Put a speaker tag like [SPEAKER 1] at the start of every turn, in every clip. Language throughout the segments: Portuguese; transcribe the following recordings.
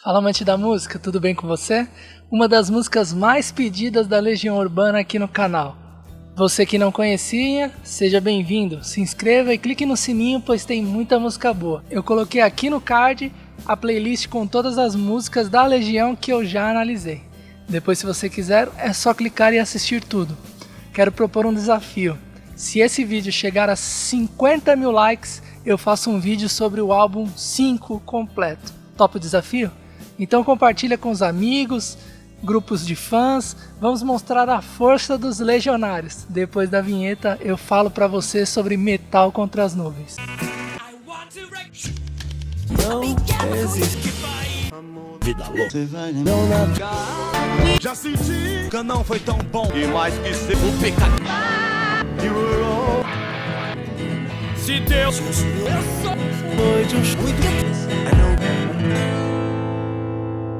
[SPEAKER 1] Fala, amante da música, tudo bem com você? Uma das músicas mais pedidas da Legião Urbana aqui no canal. Você que não conhecia, seja bem-vindo. Se inscreva e clique no sininho, pois tem muita música boa. Eu coloquei aqui no card a playlist com todas as músicas da Legião que eu já analisei. Depois, se você quiser, é só clicar e assistir tudo. Quero propor um desafio. Se esse vídeo chegar a 50 mil likes, eu faço um vídeo sobre o álbum 5 completo. Topa o desafio? Então compartilha com os amigos, grupos de fãs. Vamos mostrar a força dos legionários. Depois da vinheta eu falo pra você sobre Metal contra as Nuvens.
[SPEAKER 2] Não existe vida louca. Você vai não na...
[SPEAKER 3] Já senti que não foi tão bom. E mais que ser o pecado. Se Deus foi de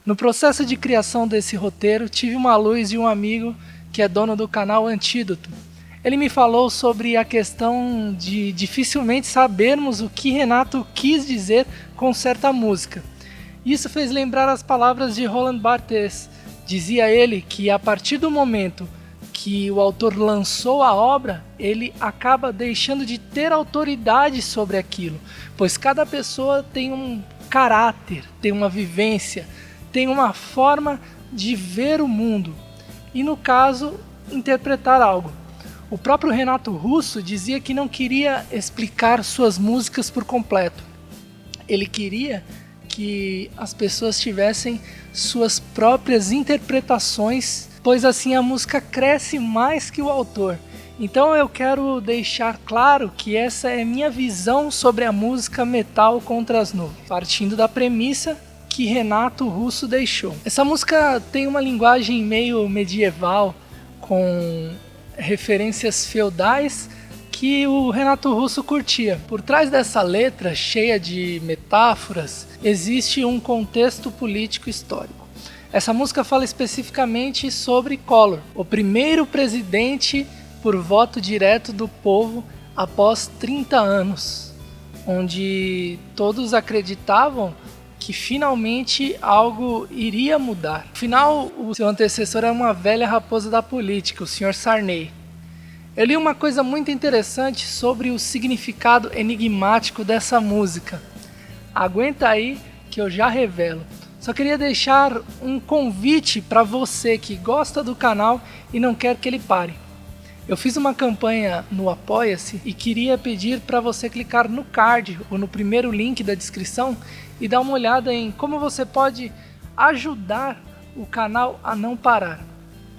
[SPEAKER 1] No processo de criação desse roteiro, tive uma luz de um amigo que é dono do canal Antídoto. Ele me falou sobre a questão de dificilmente sabermos o que Renato quis dizer com certa música. Isso fez lembrar as palavras de Roland Barthes. Dizia ele que a partir do momento que o autor lançou a obra, ele acaba deixando de ter autoridade sobre aquilo, pois cada pessoa tem um caráter, tem uma vivência, tem uma forma de ver o mundo e, no caso, interpretar algo. O próprio Renato Russo dizia que não queria explicar suas músicas por completo. Ele queria que as pessoas tivessem suas próprias interpretações, pois assim a música cresce mais que o autor. Então eu quero deixar claro que essa é minha visão sobre a música Metal contra as Nuvens, partindo da premissa que Renato Russo deixou. Essa música tem uma linguagem meio medieval, com referências feudais que o Renato Russo curtia. Por trás dessa letra, cheia de metáforas, existe um contexto político histórico. Essa música fala especificamente sobre Collor, o primeiro presidente por voto direto do povo após 30 anos, onde todos acreditavam que finalmente algo iria mudar. Afinal, o seu antecessor era uma velha raposa da política, o Sr. Sarney. Eu li uma coisa muito interessante sobre o significado enigmático dessa música. Aguenta aí que eu já revelo. Só queria deixar um convite para você que gosta do canal e não quer que ele pare. Eu fiz uma campanha no Apoia-se e queria pedir para você clicar no card ou no primeiro link da descrição e dar uma olhada em como você pode ajudar o canal a não parar.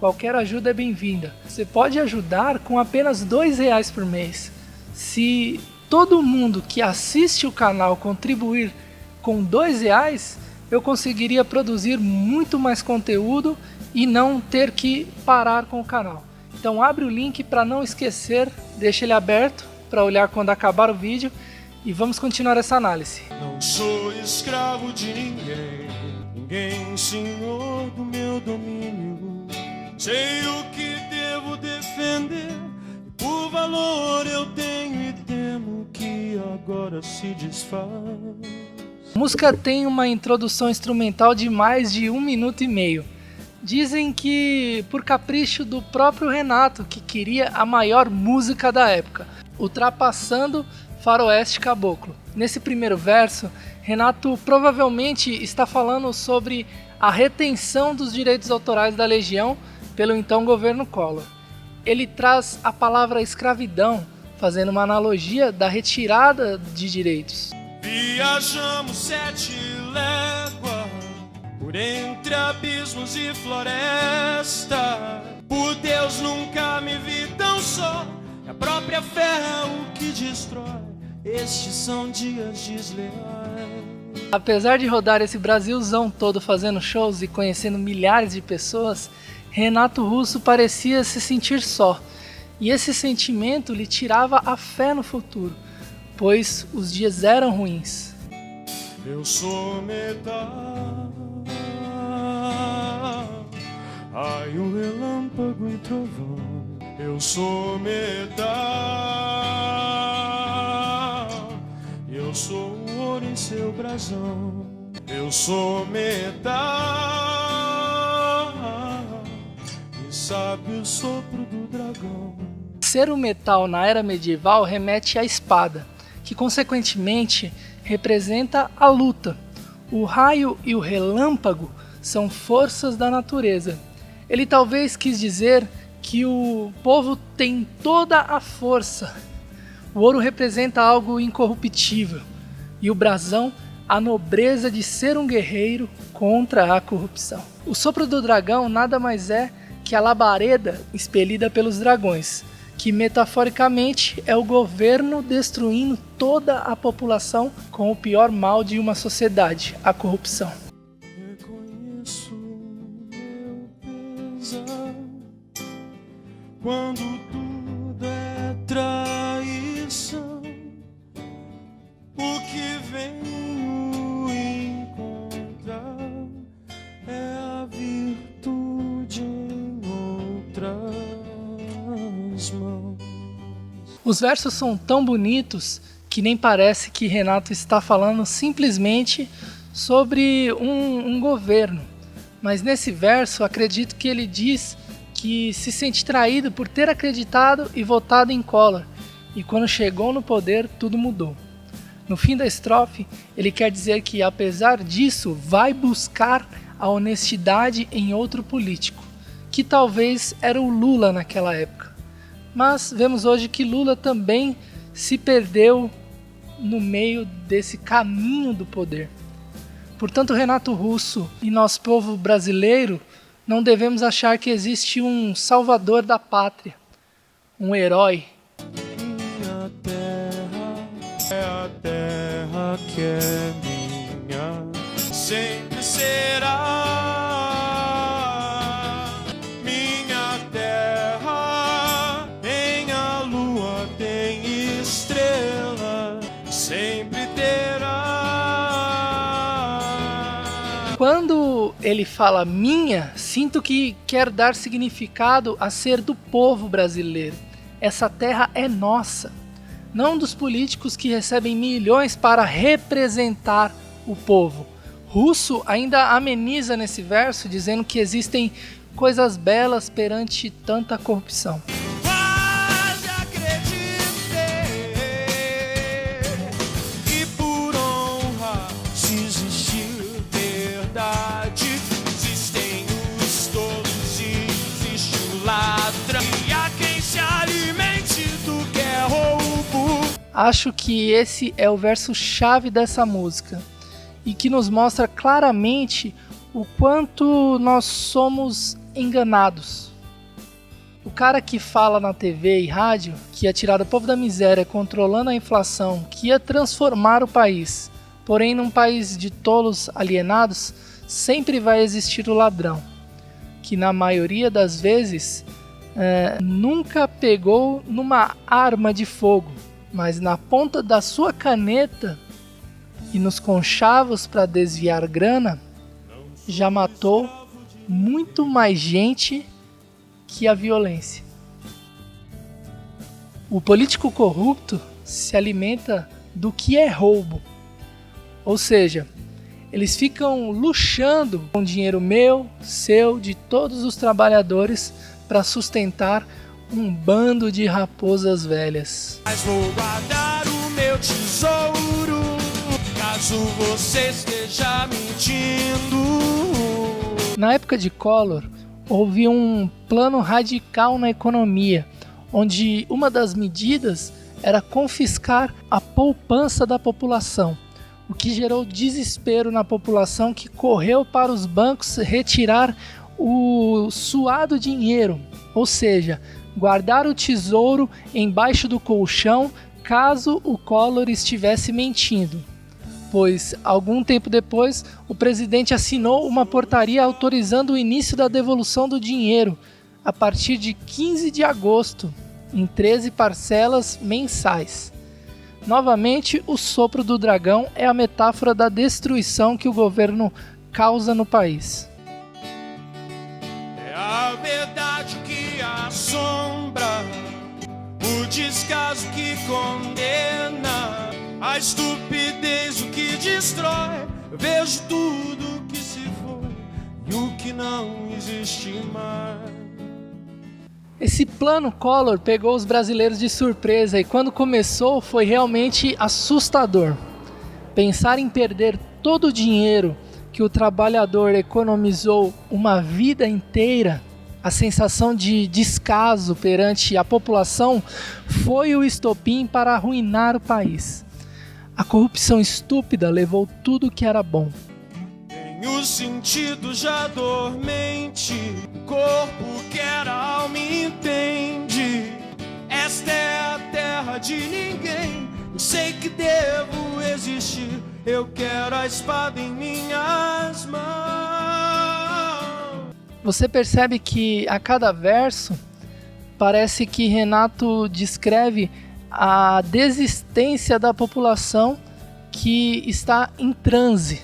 [SPEAKER 1] Qualquer ajuda é bem-vinda. Você pode ajudar com apenas R$2 por mês. Se todo mundo que assiste o canal contribuir com R$2, eu conseguiria produzir muito mais conteúdo e não ter que parar com o canal. Então abre o link para não esquecer, deixa ele aberto para olhar quando acabar o vídeo e vamos continuar essa análise.
[SPEAKER 3] Não sou escravo de ninguém, ninguém senhor do meu domínio. Sei o que devo defender, e por valor eu tenho e temo que agora se desfaz.
[SPEAKER 1] A música tem uma introdução instrumental de mais de 1 minuto e meio. Dizem que por capricho do próprio Renato, que queria a maior música da época, ultrapassando Faroeste Caboclo. Nesse primeiro verso, Renato provavelmente está falando sobre a retenção dos direitos autorais da Legião pelo então governo Collor. Ele traz a palavra escravidão, fazendo uma analogia da retirada de direitos.
[SPEAKER 3] Viajamos 7 léguas por entre abismos e floresta. Por Deus nunca me vi tão só. É a própria fé o que destrói. Estes são dias desleais.
[SPEAKER 1] Apesar de rodar esse Brasilzão todo fazendo shows e conhecendo milhares de pessoas, Renato Russo parecia se sentir só. E esse sentimento lhe tirava a fé no futuro, pois os dias eram ruins.
[SPEAKER 3] Eu sou metal. Ai, um relâmpago e trovão. Eu sou metal. Eu sou o ouro em seu brasão. Eu sou metal e sabe o sopro do dragão.
[SPEAKER 1] Ser o metal na era medieval remete à espada, que consequentemente representa a luta. O raio e o relâmpago são forças da natureza. Ele talvez quis dizer que o povo tem toda a força. O ouro representa algo incorruptível e o brasão a nobreza de ser um guerreiro contra a corrupção. O sopro do dragão nada mais é que a labareda expelida pelos dragões, que metaforicamente é o governo destruindo toda a população com o pior mal de uma sociedade, a corrupção.
[SPEAKER 3] Reconheço meu pesar quando tudo é traição. O que venho encontrar é a virtude em outras mãos.
[SPEAKER 1] Os versos são tão bonitos que nem parece que Renato está falando simplesmente sobre um governo. Mas nesse verso acredito que ele diz que se sente traído por ter acreditado e votado em Collor. E quando chegou no poder, tudo mudou. No fim da estrofe, ele quer dizer que, apesar disso, vai buscar a honestidade em outro político, que talvez era o Lula naquela época. Mas vemos hoje que Lula também se perdeu no meio desse caminho do poder. Portanto, Renato Russo e nosso povo brasileiro não devemos achar que existe um salvador da pátria, um herói.
[SPEAKER 3] Minha terra é a terra que é minha, sempre será minha terra. Em a lua tem estrela, sempre terá.
[SPEAKER 1] Quando ele fala minha, sinto que quer dar significado a ser do povo brasileiro. Essa terra é nossa, não dos políticos que recebem milhões para representar o povo. Russo ainda ameniza nesse verso, dizendo que existem coisas belas perante tanta corrupção.
[SPEAKER 3] Quase acreditei, e por honra, se existir verdade, existem os tolos e existe o ladrão, e há quem se alimente do que é roubo.
[SPEAKER 1] Acho que esse é o verso-chave dessa música e que nos mostra claramente o quanto nós somos enganados. O cara que fala na TV e rádio que ia tirar o povo da miséria controlando a inflação, que ia transformar o país, porém num país de tolos alienados, sempre vai existir o ladrão, que na maioria das vezes nunca pegou numa arma de fogo, mas na ponta da sua caneta e nos conchavos para desviar grana, já matou muito mais gente que a violência. O político corrupto se alimenta do que é roubo, ou seja, eles ficam luxando com dinheiro meu, seu, de todos os trabalhadores para sustentar um bando de raposas velhas.
[SPEAKER 3] Mas vou guardar o meu tesouro, caso você esteja mentindo.
[SPEAKER 1] Na época de Collor, houve um plano radical na economia, onde uma das medidas era confiscar a poupança da população, o que gerou desespero na população, que correu para os bancos retirar o suado dinheiro, ou seja, guardar o tesouro embaixo do colchão caso o Collor estivesse mentindo. Pois, algum tempo depois, o presidente assinou uma portaria autorizando o início da devolução do dinheiro a partir de 15 de agosto, em 13 parcelas mensais. Novamente, o sopro do dragão é a metáfora da destruição que o governo causa no país.
[SPEAKER 3] É a verdade que assombra, o descaso que condena, A estupidez o que destrói. Eu vejo tudo que se foi e o que não existe mais.
[SPEAKER 1] Esse plano Collor pegou os brasileiros de surpresa e quando começou foi realmente assustador. Pensar em perder todo o dinheiro que o trabalhador economizou uma vida inteira, a sensação de descaso perante a população foi o estopim para arruinar o país. A corrupção estúpida levou tudo que era bom.
[SPEAKER 3] Tem o sentido já dormente, o corpo quer, a alma entende. Esta é a terra de ninguém, eu sei que devo existir. Eu quero a espada em minhas mãos.
[SPEAKER 1] Você percebe que a cada verso parece que Renato descreve a desistência da população que está em transe,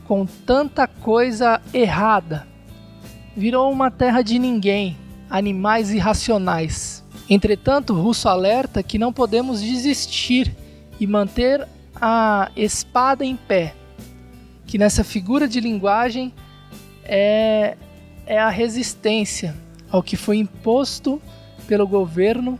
[SPEAKER 1] com tanta coisa errada. Virou uma terra de ninguém, animais irracionais. Entretanto, Russo alerta que não podemos desistir e manter a espada em pé, que nessa figura de linguagem é a resistência ao que foi imposto pelo governo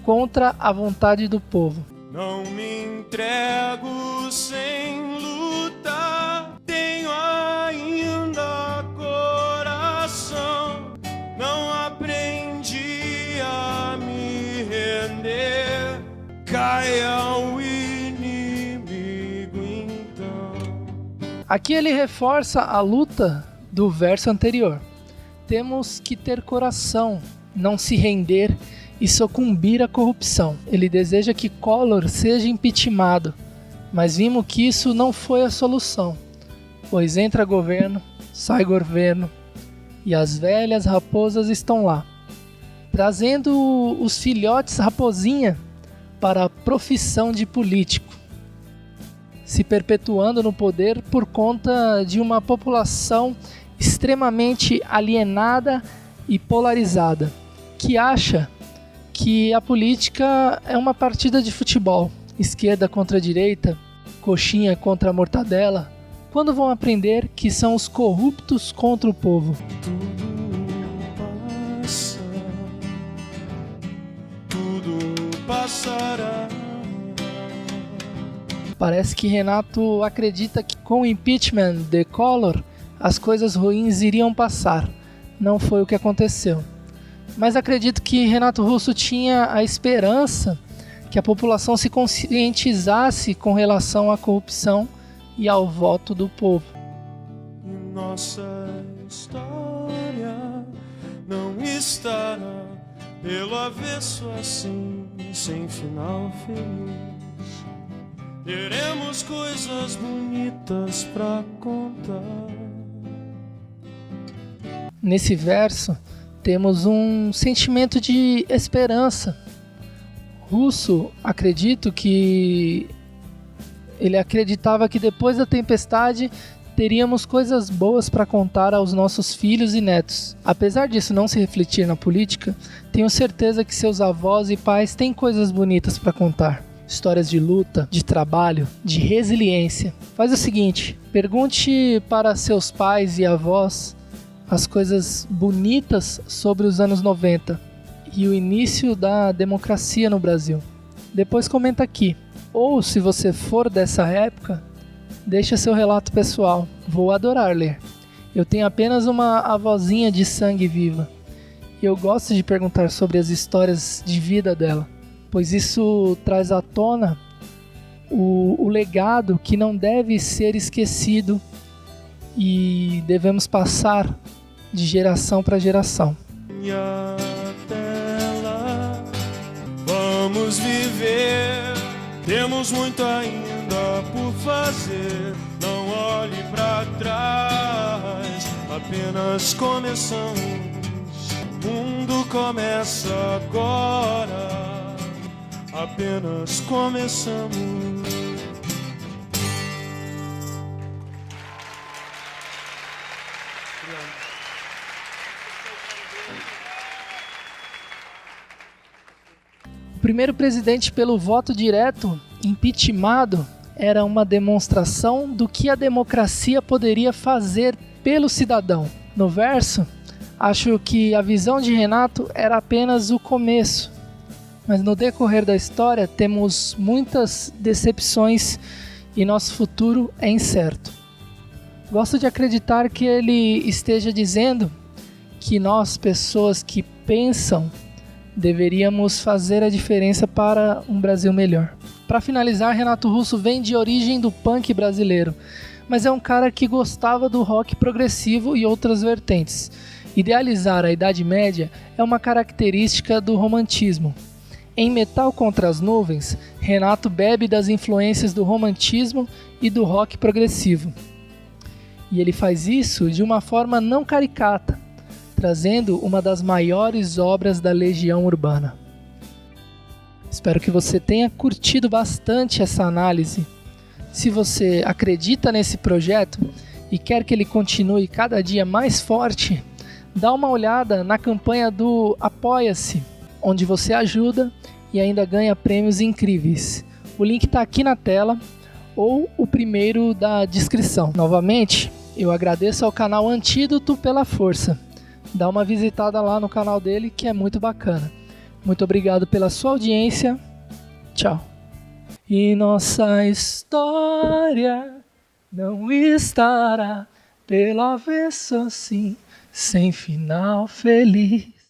[SPEAKER 1] contra a vontade do povo.
[SPEAKER 3] Não me entrego sem lutar, tenho ainda coração, não aprendi a me render, caia o inimigo então.
[SPEAKER 1] Aqui ele reforça a luta do verso anterior. Temos que ter coração, não se render e sucumbir à corrupção. Ele deseja que Collor seja impeachmentado, mas vimos que isso não foi a solução, pois entra governo, sai governo e as velhas raposas estão lá, trazendo os filhotes raposinha para a profissão de político, se perpetuando no poder por conta de uma população extremamente alienada e polarizada, que acha que a política é uma partida de futebol, esquerda contra direita, coxinha contra mortadela, quando vão aprender que são os corruptos contra o povo.
[SPEAKER 3] Tudo passará.
[SPEAKER 1] Parece que Renato acredita que com o impeachment de Collor as coisas ruins iriam passar. Não foi o que aconteceu. Mas acredito que Renato Russo tinha a esperança que a população se conscientizasse com relação à corrupção e ao voto do povo.
[SPEAKER 3] Nossa história não estará pelo avesso assim, sem final feliz. Teremos coisas bonitas pra contar.
[SPEAKER 1] Nesse verso temos um sentimento de esperança. Russo, acredito que ele acreditava que depois da tempestade teríamos coisas boas para contar aos nossos filhos e netos. Apesar disso não se refletir na política, tenho certeza que seus avós e pais têm coisas bonitas para contar. Histórias de luta, de trabalho, de resiliência. Faz o seguinte, pergunte para seus pais e avós as coisas bonitas sobre os anos 90 e o início da democracia no Brasil. Depois comenta aqui. Ou, se você for dessa época, deixa seu relato pessoal. Vou adorar ler. Eu tenho apenas uma avózinha de sangue viva. E eu gosto de perguntar sobre as histórias de vida dela, pois isso traz à tona o legado que não deve ser esquecido e devemos passar de geração para geração.
[SPEAKER 3] E até lá, vamos viver, temos muito ainda por fazer. Não olhe para trás, apenas começamos. O mundo começa agora, apenas começamos.
[SPEAKER 1] O primeiro presidente pelo voto direto impeachmentado era uma demonstração do que a democracia poderia fazer pelo cidadão. No verso, acho que a visão de Renato era apenas o começo, mas no decorrer da história temos muitas decepções e nosso futuro é incerto. Gosto de acreditar que ele esteja dizendo que nós, pessoas que pensam, deveríamos fazer a diferença para um Brasil melhor. Para finalizar, Renato Russo vem de origem do punk brasileiro, mas é um cara que gostava do rock progressivo e outras vertentes. Idealizar a Idade Média é uma característica do romantismo. Em Metal contra as Nuvens, Renato bebe das influências do romantismo e do rock progressivo. E ele faz isso de uma forma não caricata, trazendo uma das maiores obras da Legião Urbana. Espero que você tenha curtido bastante essa análise. Se você acredita nesse projeto e quer que ele continue cada dia mais forte, dá uma olhada na campanha do Apoia-se, onde você ajuda e ainda ganha prêmios incríveis. O link está aqui na tela ou o primeiro da descrição. Novamente, eu agradeço ao canal Antídoto pela força. Dá uma visitada lá no canal dele que é muito bacana. Muito obrigado pela sua audiência. Tchau. E nossa história não estará pelo avesso assim, sem final feliz.